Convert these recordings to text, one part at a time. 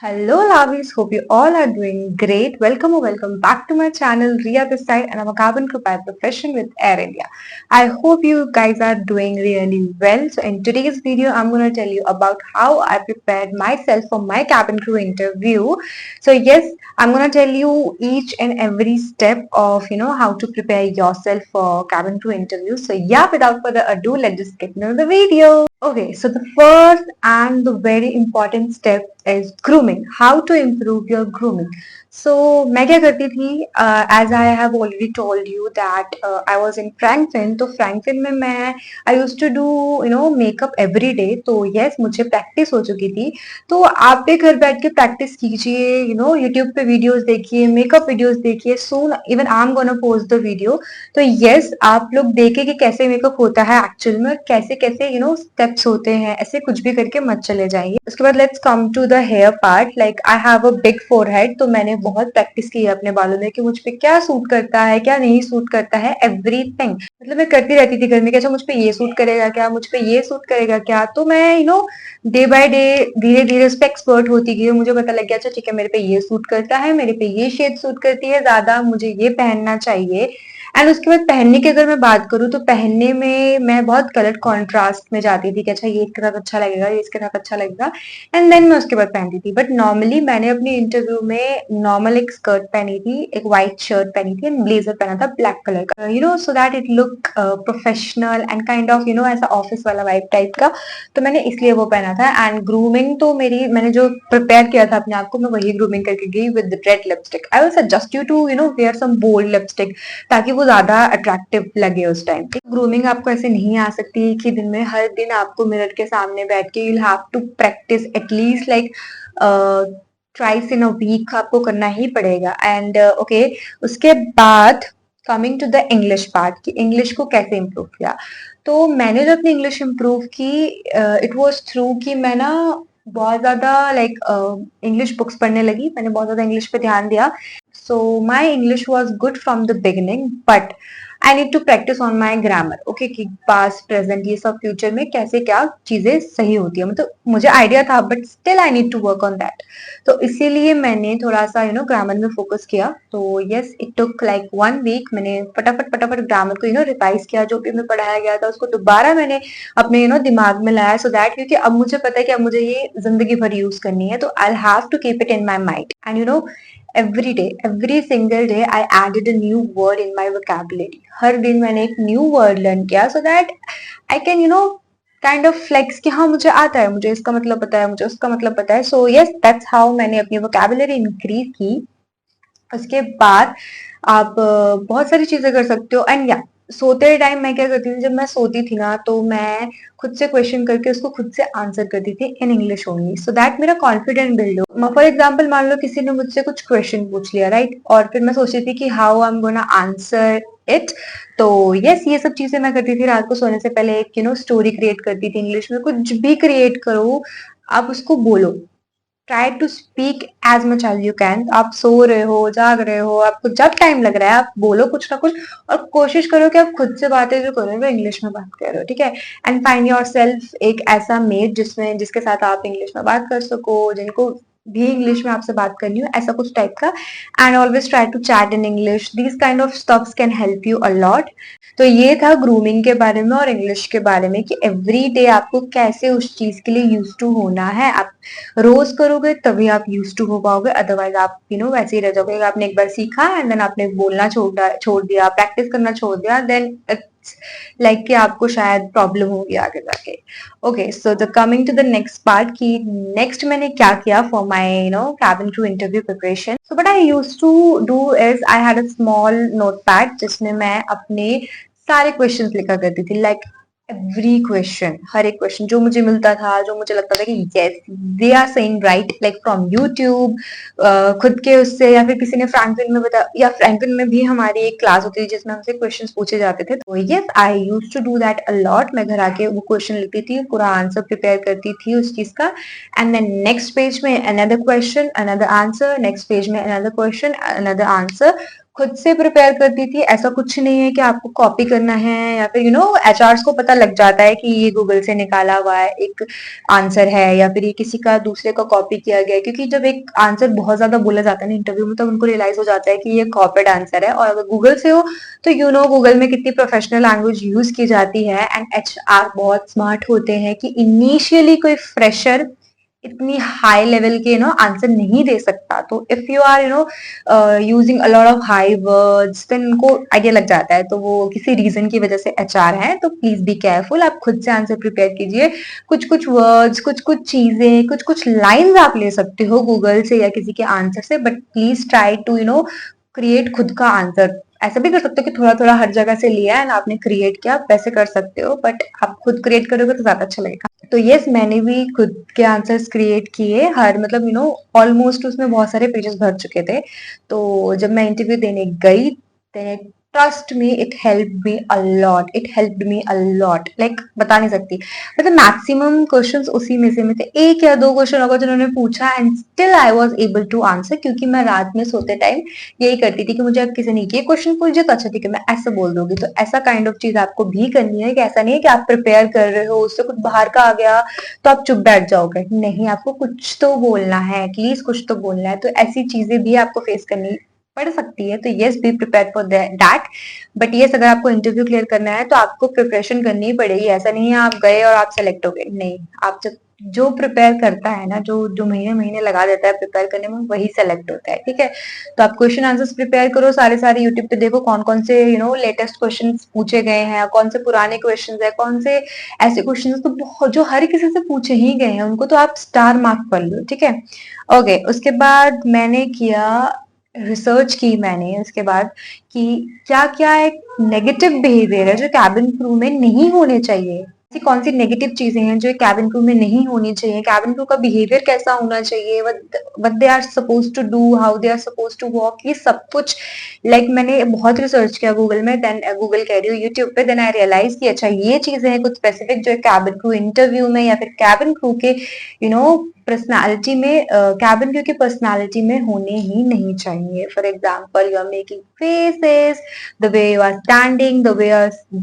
Hello lovies, hope you all are doing great. Welcome or welcome back to my channel Ria this side, and I'm a cabin crew by profession with Air India. I hope you guys are doing really well. So in today's video I'm going to tell you about how I prepared myself for my cabin crew interview. So yes, I'm going to tell you each and every step of how to prepare yourself for cabin crew interview. So yeah, without further ado, let's just get into the video. Okay, so the first and the very important step is grooming. How to improve your grooming. So मैं क्या करती थी, as I have already told you that I was in Frankfurt. तो Frankfurt में मैं I used to do makeup every day. तो yes, मुझे practice हो चुकी थी. तो आप भी घर बैठ के practice कीजिए, YouTube पे videos देखिए, makeup videos देखिए. Soon even I'm gonna post the video. तो yes, आप लोग देखें कि कैसे मेकअप होता है एक्चुअल में, कैसे कैसे स्टेप्स होते हैं. ऐसे कुछ भी करके मत चले जाइए. उसके बाद let's come to the hair part. Like I have a big forehead, तो मैंने बहुत प्रैक्टिस की है अपने बालों में कि मुझ पे क्या सूट करता है, क्या नहीं सूट करता है, एवरीथिंग. मतलब मैं करती रहती थी घर में कि अच्छा मुझ पे ये सूट करेगा क्या, मुझ पे ये सूट करेगा क्या. तो मैं डे बाय डे धीरे धीरे उस पर एक्सपर्ट होती गई. मुझे पता लग गया अच्छा ठीक है, मेरे पे ये सूट करता है, मेरे पे ये शेड सूट करती है ज्यादा, मुझे ये पहनना चाहिए. एंड उसके बाद पहनने की अगर मैं बात करूँ तो पहनने में मैं बहुत कलर कॉन्ट्रास्ट में जाती थी कि अच्छा ये इसके साथ अच्छा लगेगा, ये इसके साथ अच्छा लगेगा, एंड देन मैं उसके बाद पहनती थी. बट नॉर्मली मैंने अपने इंटरव्यू में नॉर्मल एक स्कर्ट पहनी थी, एक व्हाइट शर्ट पहनी थी एंड ब्लेजर पहना था ब्लैक कलर का, so that it look professional and kind of ऐसा ऑफिस वाला वाइब टाइप का. तो मैंने इसलिए वो पहना था. एंड ग्रूमिंग तो मैंने जो प्रिपेयर किया था अपने आप को, मैं वही ग्रूमिंग करके गई with red lipstick. I will suggest you to wear some bold lipstick ताकि वो ज्यादा अट्रैक्टिव लगे उस टाइम पे. ग्रूमिंग आपको ऐसे नहीं आ सकती एक ही दिन में. हर दिन आपको मिरर के सामने बैठ के you have to practice at least like twice in a week आपको करना ही पड़ेगा. एंड ओके, उसके बाद coming to the English part कि इंग्लिश को कैसे इम्प्रूव किया. तो मैंने जो अपनी इंग्लिश इम्प्रूव की, इट वॉज थ्रू कि मैं ना बहुत ज्यादा लाइक इंग्लिश बुक्स पढ़ने लगी. मैंने बहुत ज्यादा इंग्लिश पे ध्यान दिया. So my English was good from the beginning, but I need to practice on my grammar. Okay, कि past, present ये सब future में कैसे क्या चीजें सही होती है. मतलब मुझे आइडिया था but still I need to work on that. तो इसीलिए मैंने थोड़ा सा ग्रामर में फोकस किया. तो yes, it took like 1 week. मैंने फटाफट ग्रामर को रिवाइज किया. जो भी हमें पढ़ाया गया था उसको दोबारा मैंने अपने दिमाग में लाया. सो दैट क्योंकि अब मुझे पता है कि अब मुझे ये जिंदगी भर यूज करनी है. तो I have to keep it in my mind. And every day, every single day I added a new word in my vocabulary. हर दिन मैंने एक new word learn किया so that I can kind of flex कि हाँ मुझे आता है, मुझे इसका मतलब पता है, मुझे उसका मतलब पता है. So yes, that's how मैंने अपनी vocabulary increase की. उसके बाद आप बहुत सारी चीजें कर सकते हो. एंड या सोते टाइम मैं क्या करती थी, जब मैं सोती थी ना तो मैं खुद से क्वेश्चन करके उसको खुद से आंसर करती थी in English only, so that मेरा कॉन्फिडेंट बिल्ड हो. फॉर एग्जाम्पल मान लो किसी ने मुझसे कुछ क्वेश्चन पूछ लिया, राइट, और फिर मैं सोचती थी कि how I am gonna answer it. तो यस, ये सब चीजें मैं करती थी. रात को सोने से पहले एक स्टोरी क्रिएट करती थी इंग्लिश में. कुछ भी क्रिएट करो, आप उसको बोलो. Try to speak as much as you can. आप सो रहे हो, जाग रहे हो, आपको जब टाइम लग रहा है आप बोलो कुछ ना कुछ. और कोशिश करो कि आप खुद से बातें जो कर रहे हो वो इंग्लिश में बात कर रहे हो, ठीक है. एंड फाइंड योर सेल्फ एक ऐसा मेट जिसके साथ आप इंग्लिश में बात कर सको, जिनको भी इंग्लिश में आपसे बात करनी हो, ऐसा कुछ टाइप का. And always try to chat in English. These kind of stuffs can help you a lot. तो ये था ग्रूमिंग के बारे में और इंग्लिश के बारे में कि एवरी डे आपको कैसे उस चीज के लिए यूज टू होना है. आप रोज करोगे तभी आप यूज टू हो पाओगे, अदरवाइज आप वैसे ही रह जाओगे. आपने एक बार सीखा एंड देन आपने बोलना छोड़ दिया, प्रैक्टिस करना छोड़ दिया, देन लाइक कि आपको शायद प्रॉब्लम होगी आगे जाके. Okay, so the coming to the next part कि नेक्स्ट मैंने क्या किया for my cabin crew interview preparation. So but I use to do is I had a small note pad जिसमें मैं अपने सारे क्वेश्चंस लिखा करती थी. लाइक एवरी क्वेश्चन, हर एक क्वेश्चन जो मुझे मिलता था, जो मुझे लगता था कि yes they are saying right, like from YouTube, खुद के उससे, या फिर किसी ने फ्रैंकलिन में बताया, या फ्रैंकलिन में भी हमारी एक क्लास होती थी जिसमें हमसे क्वेश्चंस पूछे जाते थे. तो yes, I use to do that a lot. मैं घर आके वो क्वेश्चन लिखती थी, पूरा आंसर प्रिपेयर करती थी उस चीज का. एंड देन नेक्स्ट पेज में another question, another answer, next page में अनदर क्वेश्चन, अनदर आंसर. खुद से प्रिपेयर करती थी। ऐसा कुछ नहीं है कि आपको कॉपी करना है या फिर एचआर्स को पता लग जाता है कि ये गूगल से निकाला हुआ है एक आंसर है या फिर ये किसी का दूसरे का कॉपी किया गया है, क्योंकि जब एक आंसर बहुत ज्यादा बोला जाता है ना इंटरव्यू में, तब उनको रियलाइज हो जाता है कि ये कॉपीड आंसर है। और अगर गूगल से हो तो गूगल में कितनी प्रोफेशनल लैंग्वेज यूज की जाती है, एंड एचआर बहुत स्मार्ट होते हैं कि इनिशियली कोई फ्रेशर इतनी हाई लेवल के आंसर नहीं दे सकता। तो if you are using a lot of high words, then उनको आइडिया लग जाता है। तो वो किसी रीजन की वजह से एचआर है, तो प्लीज बी केयरफुल। आप खुद से आंसर प्रिपेयर कीजिए। कुछ कुछ वर्ड्स, कुछ कुछ चीजें, कुछ कुछ लाइंस आप ले सकते हो गूगल से या किसी के आंसर से, but please try to create खुद का आंसर। ऐसा भी कर सकते हो कि थोड़ा थोड़ा हर जगह से लिया है ना आपने क्रिएट किया, वैसे कर सकते हो, बट आप खुद क्रिएट करोगे तो ज्यादा अच्छा लगेगा। तो यस, मैंने भी खुद के आंसर्स क्रिएट किए। हर मतलब ऑलमोस्ट उसमें बहुत सारे पेजेस भर चुके थे। तो जब मैं इंटरव्यू देने गई, trust me, it help me a lot, it help me a lot, like बता नहीं सकती। मतलब मैक्सिमम क्वेश्चंस उसी में से थे, एक या दो क्वेश्चन होगा जिन्होंने पूछा, and still I was able to answer, क्योंकि मैं रात में सोते टाइम यही करती थी कि मुझे अब किसी ने ये क्वेश्चन पूछ दिया तो अच्छा ठीक है मैं ऐसे बोल दूंगी। तो ऐसा काइंड ऑफ चीज आपको भी करनी है, कि ऐसा नहीं है कि आप प्रिपेयर कर रहे हो, उससे कुछ बाहर का आ गया तो आप चुप बैठ जाओगे। नहीं, आपको कुछ तो बोलना है, एटलीस्ट कुछ तो बोलना है। तो ऐसी चीजें भी आपको फेस करनी पड़ सकती है। तो yes, be prepare for that. But yes, अगर आपको इंटरव्यू क्लियर करना है तो आपको प्रिपरेशन करनी ही पड़ेगी। ऐसा नहीं है आप गए और आप सेलेक्ट हो गए, नहीं। आप जब जो प्रिपेयर करता है ना, जो जो महीने महीने लगा देता है प्रिपेयर करने में, वही सेलेक्ट होता है, ठीक है। तो आप क्वेश्चन आंसर्स प्रिपेयर करो, सारे सारे यूट्यूब पे देखो कौन कौन से लेटेस्ट क्वेश्चन पूछे गए हैं, कौन से पुराने क्वेश्चन है, कौन से ऐसे क्वेश्चन तो जो हर किसी से पूछे ही गए हैं, उनको तो आप स्टार मार्क कर लो, ठीक है। ओके, उसके बाद मैंने किया, रिसर्च की मैंने उसके बाद कि क्या क्या एक नेगेटिव बिहेवियर है जो कैबिन क्रू में नहीं होने चाहिए। ऐसी कौन सी नेगेटिव चीजें हैं जो कैबिन क्रू में नहीं होनी चाहिए, कैबिन क्रू का बिहेवियर कैसा होना चाहिए, what they are suppose to do, how they are suppose to walk, ये सब कुछ मैंने बहुत रिसर्च किया गूगल में, देन गूगल कह रही हूँ यूट्यूब पे, देन आई रियलाइज कि अच्छा ये चीजें हैं कुछ स्पेसिफिक जो कैबिन क्रू इंटरव्यू में या फिर कैबिन क्रू के पर्सनालिटी में, कैबिन क्रू की पर्सनालिटी में होने ही नहीं चाहिए। For example, you are making faces, the way you are standing, the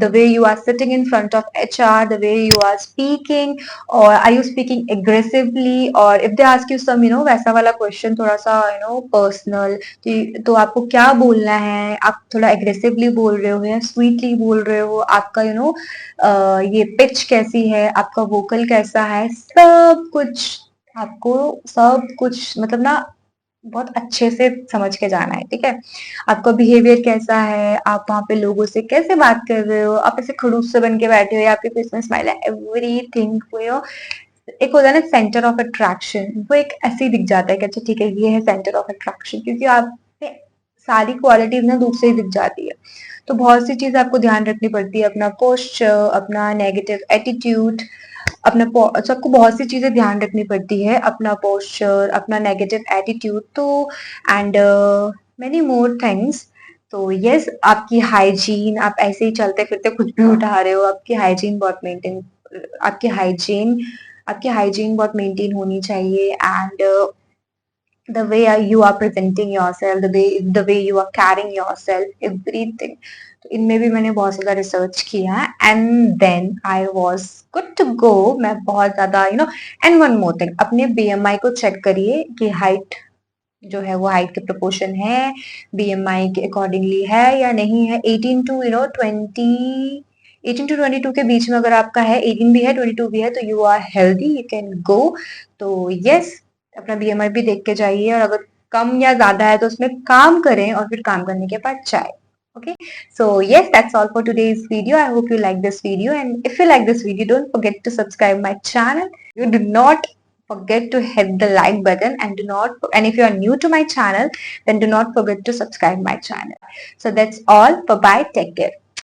way you are sitting in front of HR, the way you are speaking, or are you speaking aggressively, or if they ask you some वैसा वाला question थोड़ा सा personal, तो आपको क्या बोलना है, आप थोड़ा एग्रेसिवली बोल रहे हो या स्वीटली बोल रहे हो, आपका ये पिच कैसी है, आपका वोकल कैसा है, सब कुछ आपको, सब कुछ मतलब ना बहुत अच्छे से समझ के जाना है, ठीक है। आपका बिहेवियर कैसा है, आप वहां पे लोगों से कैसे बात कर रहे हो, आप ऐसे खड़ूस से बन के बैठे हो या आपके फेस में स्माइल है, एवरीथिंग एक होता है ना सेंटर ऑफ अट्रैक्शन, वो एक ऐसे ही दिख जाता है कि अच्छा ठीक है ये है सेंटर ऑफ अट्रैक्शन, क्योंकि आप सारी क्वालिटीज ना दूर से ही दिख जाती है। तो बहुत सी चीज आपको ध्यान रखनी पड़ती है, अपना पोस्चर, अपना नेगेटिव एटीट्यूड, अपना सबको बहुत सी चीजें ध्यान रखनी पड़ती है, अपना पोस्चर, अपना नेगेटिव एटीट्यूड, तो एंड मेनी मोर थिंग्स। तो यस, आपकी हाइजीन, आप ऐसे ही चलते फिरते कुछ भी उठा रहे हो, आपकी हाइजीन बहुत मेंटेन, आपकी हाइजीन आपकी हाइजीन बहुत मेंटेन होनी चाहिए, and the way you are presenting yourself, the way you are carrying yourself, everything। तो इनमें भी मैंने बहुत ज्यादा रिसर्च किया, and then I was good to go. मैं बहुत ज्यादा एंड वन मोर थिंग, अपने बीएमआई को चेक करिए कि हाइट जो है वो हाइट के प्रोपोर्शन है, बीएमआई के अकॉर्डिंगली है या नहीं है। 18 टू 20, 18 टू 22 के बीच में अगर आपका है, 18 भी है 22 भी है, तो you are healthy, you can go. तो यस, अपना बीएमआई भी देख के जाइए, और अगर कम या ज्यादा है तो उसमें काम करें और फिर काम करने के बाद चाय। Okay, so yes, that's all for today's video. I hope you like this video, and if you like this video, don't forget to subscribe my channel. You do not forget to hit the like button, and if you are new to my channel, then do not forget to subscribe my channel. So that's all. Bye bye, take care.